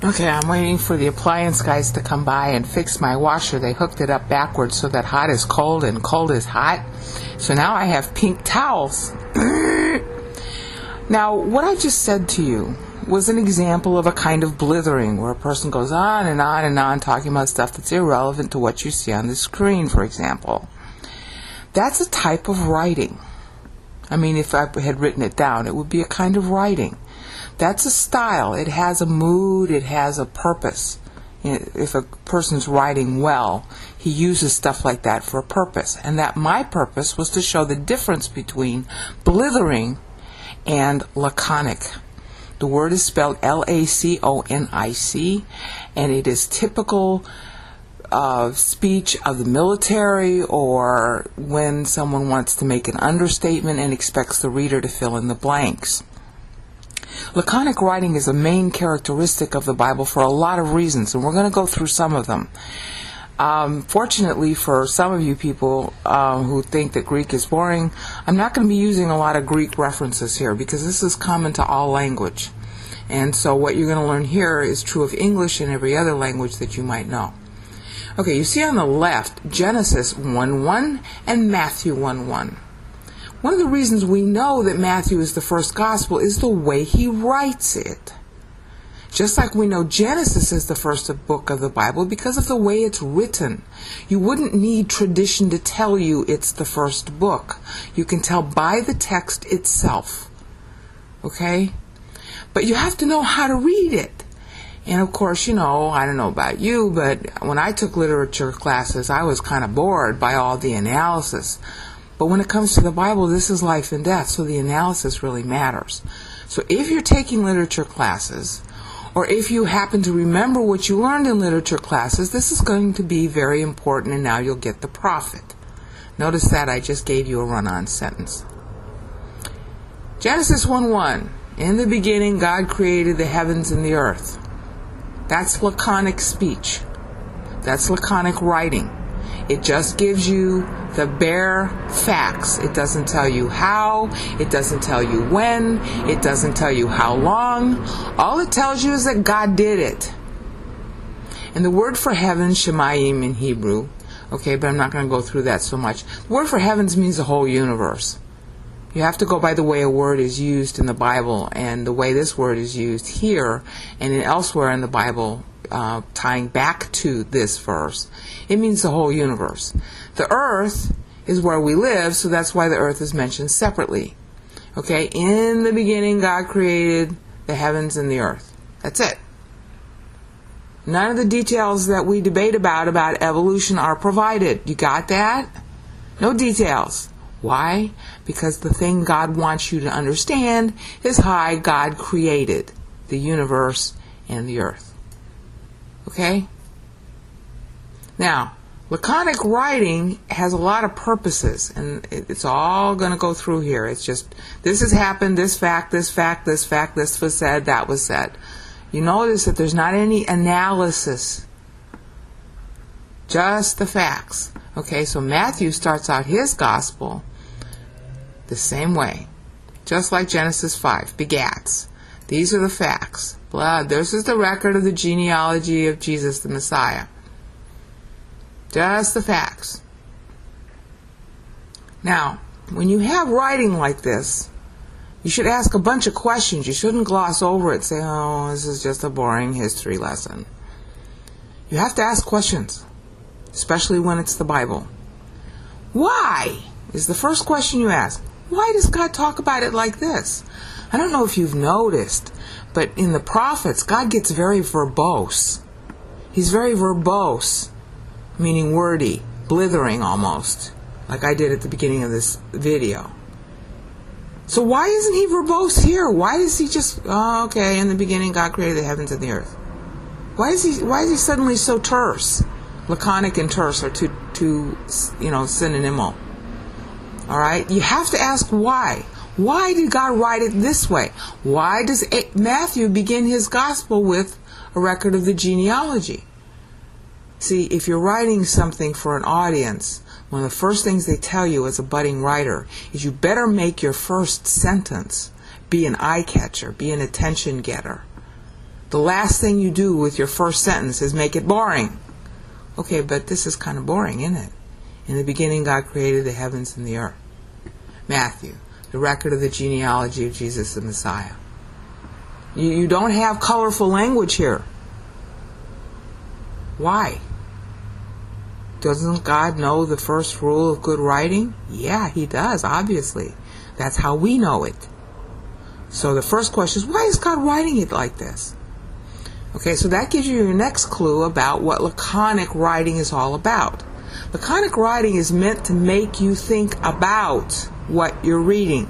Okay, I'm waiting for the appliance guys to come by and fix my washer. They hooked it up backwards so that hot is cold and cold is hot. So now I have pink towels. Now, what I just said to you was an example of a kind of blithering where a person goes on and on and on talking about stuff that's irrelevant to what you see on the screen, for example. That's a type of writing. I mean, if I had written it down, it would be a kind of writing. That's a style. It has a mood. It has a purpose. If a person's writing well, he uses stuff like that for a purpose. And that my purpose was to show the difference between blithering and laconic. The word is spelled Laconic, and it is typical of speech of the military or when someone wants to make an understatement and expects the reader to fill in the blanks. Laconic writing is a main characteristic of the Bible for a lot of reasons, and we're going to go through some of them. Fortunately for some of you people who think that Greek is boring, I'm not going to be using a lot of Greek references here because this is common to all language. And so what you're going to learn here is true of English and every other language that you might know. Okay, you see on the left Genesis 1:1 and Matthew 1:1. One of the reasons we know that Matthew is the first gospel is the way he writes it. Just like we know Genesis is the first book of the Bible because of the way it's written. You wouldn't need tradition to tell you it's the first book. You can tell by the text itself. Okay? But you have to know how to read it. And of course, I don't know about you, but when I took literature classes, I was kind of bored by all the analysis. But when it comes to the Bible, this is life and death, so the analysis really matters. So if you're taking literature classes, or if you happen to remember what you learned in literature classes, this is going to be very important, and now you'll get the profit. Notice that I just gave you a run-on sentence. Genesis 1:1. In the beginning, God created the heavens and the earth. That's laconic speech. That's laconic writing. It just gives you the bare facts. It doesn't tell you how. It doesn't tell you when. It doesn't tell you how long. All it tells you is that God did it. And the word for heaven, shemayim in Hebrew, okay, but I'm not going to go through that so much. The word for heavens means the whole universe. You have to go by the way a word is used in the Bible, and the way this word is used here and elsewhere in the Bible, tying back to this verse. It means the whole universe. The earth is where we live, so that's why the earth is mentioned separately. Okay, in the beginning God created the heavens and the earth. That's it. None of the details that we debate about evolution are provided. You got that? No details. Why? Because the thing God wants you to understand is how God created the universe and the earth. Okay? Now, laconic writing has a lot of purposes, and it's all going to go through here. It's just, this has happened, this fact, this fact, this fact, this was said, that was said. You notice that there's not any analysis, just the facts. Okay, so Matthew starts out his gospel the same way, just like Genesis 5, begats. These are the facts. Blood. This is the record of the genealogy of Jesus the Messiah. Just the facts. Now, when you have writing like this, you should ask a bunch of questions. You shouldn't gloss over it, say, oh, this is just a boring history lesson. You have to ask questions, especially when it's the Bible. Why is the first question you ask. Why does God talk about it like this? I don't know if you've noticed, but in the prophets, God gets very verbose. He's very verbose, meaning wordy, blithering almost, like I did at the beginning of this video. So why isn't he verbose here? Why is he just, oh, okay, in the beginning God created the heavens and the earth? Why is he suddenly so terse? Laconic and terse are two synonymal. All right? You have to ask why. Why did God write it this way? Why does Matthew begin his gospel with a record of the genealogy? See, if you're writing something for an audience, one of the first things they tell you as a budding writer is you better make your first sentence be an eye catcher, be an attention getter. The last thing you do with your first sentence is make it boring. Okay, but this is kind of boring, isn't it? In the beginning, God created the heavens and the earth. Matthew, the record of the genealogy of Jesus the Messiah. You don't have colorful language here. Why? Doesn't God know the first rule of good writing? Yeah, He does, obviously. That's how we know it. So the first question is, why is God writing it like this? Okay, so that gives you your next clue about what laconic writing is all about. Laconic writing is meant to make you think about what you're reading.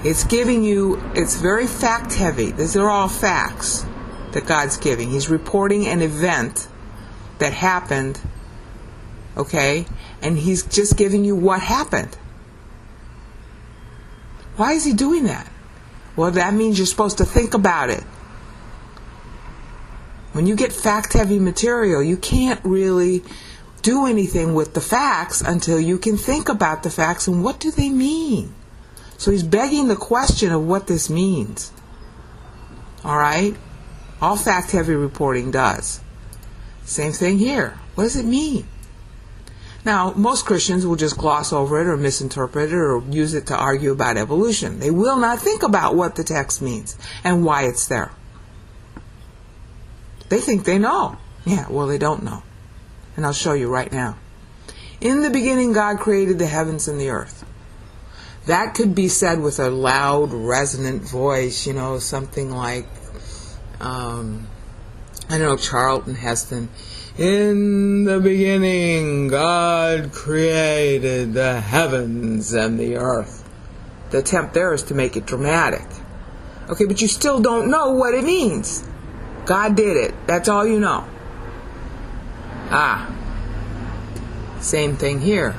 It's giving you, it's very fact heavy. These are all facts that God's giving. He's reporting an event that happened, okay, and He's just giving you what happened. Why is He doing that? Well, that means you're supposed to think about it. When you get fact-heavy material, you can't really do anything with the facts until you can think about the facts and what do they mean. So He's begging the question of what this means. All right? All fact-heavy reporting does. Same thing here. What does it mean? Now, most Christians will just gloss over it or misinterpret it or use it to argue about evolution. They will not think about what the text means and why it's there. They think they know. Yeah, well, they don't know. And I'll show you right now. In the beginning, God created the heavens and the earth. That could be said with a loud, resonant voice, something like, Charlton Heston. In the beginning, God created the heavens and the earth. The attempt there is to make it dramatic. Okay, but you still don't know what it means. God did it. That's all you know. Same thing here.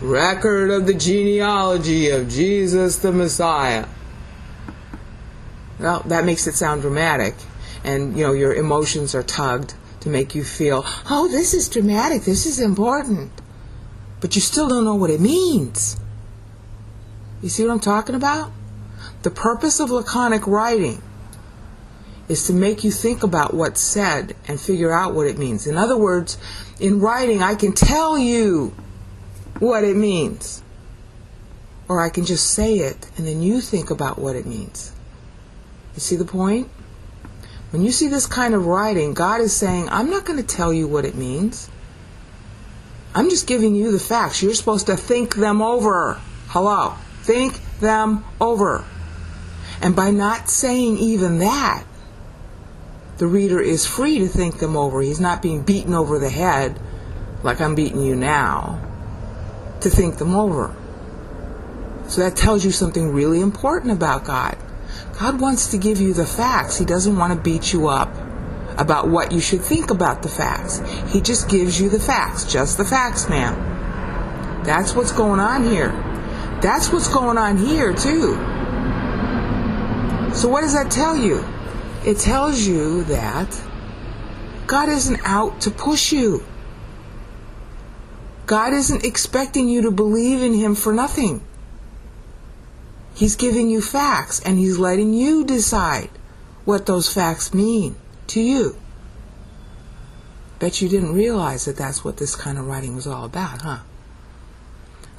Record of the genealogy of Jesus the Messiah. Well, that makes it sound dramatic. And, your emotions are tugged to make you feel, oh, this is dramatic, this is important. But you still don't know what it means. You see what I'm talking about? The purpose of laconic writing is to make you think about what's said and figure out what it means. In other words, in writing, I can tell you what it means. Or I can just say it, and then you think about what it means. You see the point? When you see this kind of writing, God is saying, I'm not going to tell you what it means. I'm just giving you the facts. You're supposed to think them over. Hello. Think them over. And by not saying even that, the reader is free to think them over. He's not being beaten over the head, like I'm beating you now, to think them over. So that tells you something really important about God. God wants to give you the facts. He doesn't want to beat you up about what you should think about the facts. He just gives you the facts. Just the facts, ma'am. That's what's going on here. That's what's going on here, too. So what does that tell you? It tells you that God isn't out to push you. God isn't expecting you to believe in Him for nothing. He's giving you facts, and He's letting you decide what those facts mean to you. Bet you didn't realize that that's what this kind of writing was all about, huh?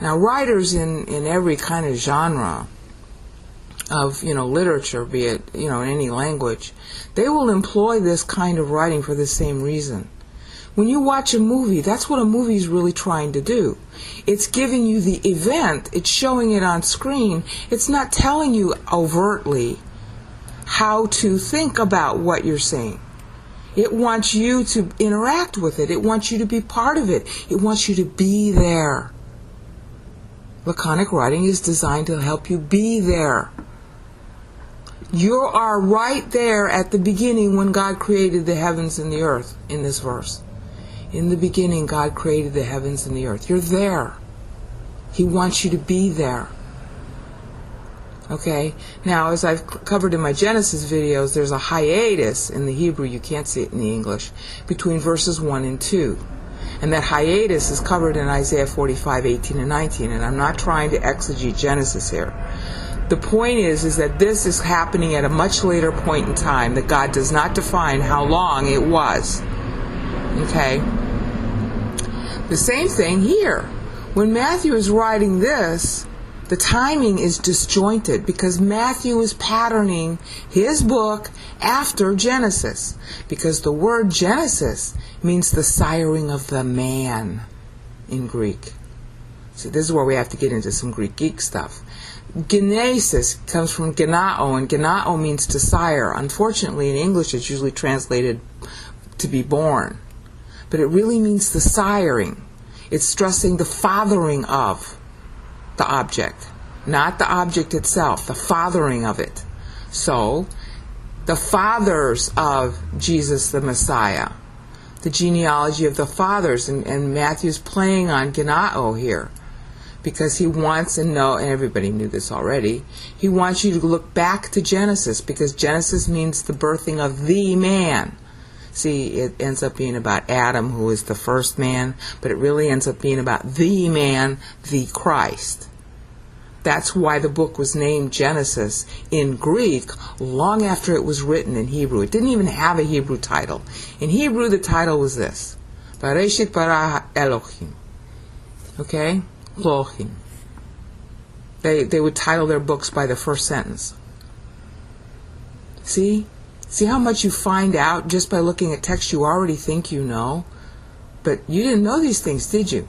Now, writers in every kind of genre of, literature, be it, in any language, they will employ this kind of writing for the same reason. When you watch a movie, that's what a movie is really trying to do. It's giving you the event. It's showing it on screen. It's not telling you overtly how to think about what you're seeing. It wants you to interact with it. It wants you to be part of it. It wants you to be there. Laconic writing is designed to help you be there. You are right there at the beginning when God created the heavens and the earth in this verse. In the beginning, God created the heavens and the earth. You're there. He wants you to be there. Okay? Now, as I've covered in my Genesis videos, there's a hiatus in the Hebrew, you can't see it in the English, between verses 1 and 2. And that hiatus is covered in Isaiah 45:18 and 19. And I'm not trying to exegete Genesis here. The point is that this is happening at a much later point in time, that God does not define how long it was. Okay? The same thing here. When Matthew is writing this, the timing is disjointed because Matthew is patterning his book after Genesis. Because the word Genesis means the siring of the man in Greek. So this is where we have to get into some Greek Geek stuff. Genesis comes from genao, and genao means to sire. Unfortunately, in English, it's usually translated to be born. But it really means the siring. It's stressing the fathering of the object, not the object itself, the fathering of it. So, the fathers of Jesus the Messiah, the genealogy of the fathers, and Matthew's playing on genao here, because he wants and everybody knew this already, he wants you to look back to Genesis, because Genesis means the birthing of the man. See, it ends up being about Adam, who is the first man, but it really ends up being about the man, the Christ. That's why the book was named Genesis in Greek long after it was written in Hebrew. It didn't even have a Hebrew title. In Hebrew, the title was this: Bereshit bara Elohim. Okay? Elohim. They would title their books by the first sentence. See? See how much you find out just by looking at text you already think you know? But you didn't know these things, did you?